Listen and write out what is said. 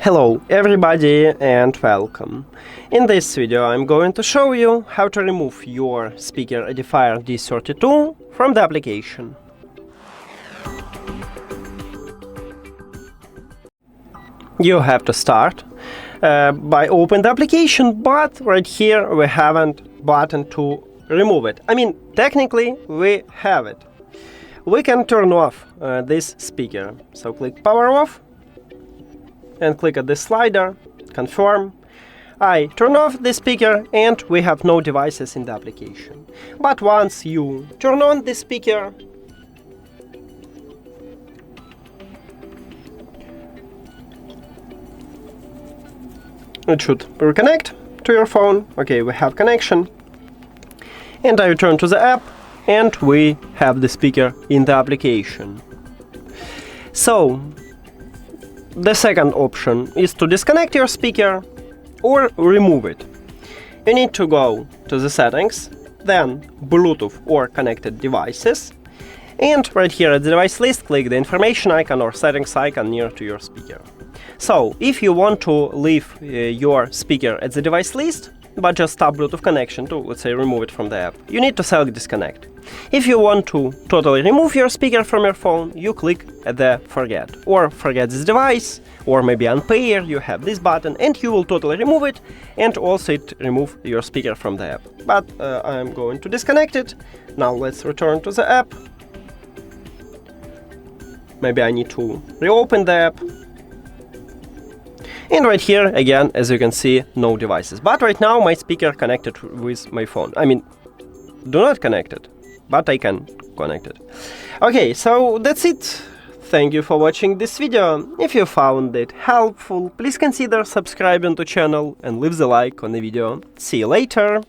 Hello everybody and welcome. In this video I'm going to show you how to remove your speaker EDIFIER D32 from the application. You have to start by open the application, but right here we haven't button to remove it. I mean, technically we have it. We can turn off this speaker. So click power off and click at this slider, confirm. I turn off the speaker and we have no devices in the application. But once you turn on the speaker, it should reconnect to your phone. Okay, we have connection. And I return to the app and we have the speaker in the application. So, the second option is to disconnect your speaker or remove it. You need to go to the settings, then Bluetooth or connected devices, and right here at the device list click the information icon or settings icon near to your speaker. So, if you want to leave your speaker at the device list, but just tap Bluetooth connection to, let's say, remove it from the app, you need to select disconnect. If you want to totally remove your speaker from your phone, you click at the forget, or forget this device, or maybe unpair, you have this button, and you will totally remove it, and also it remove your speaker from the app. But I'm going to disconnect it. Now let's return to the app. Maybe I need to reopen the app. And right here, again, as you can see, no devices. But right now, my speaker connected with my phone. I mean, do not connect it, but I can connect it. Okay, so that's it. Thank you for watching this video. If you found it helpful, please consider subscribing to the channel and leave the like on the video. See you later!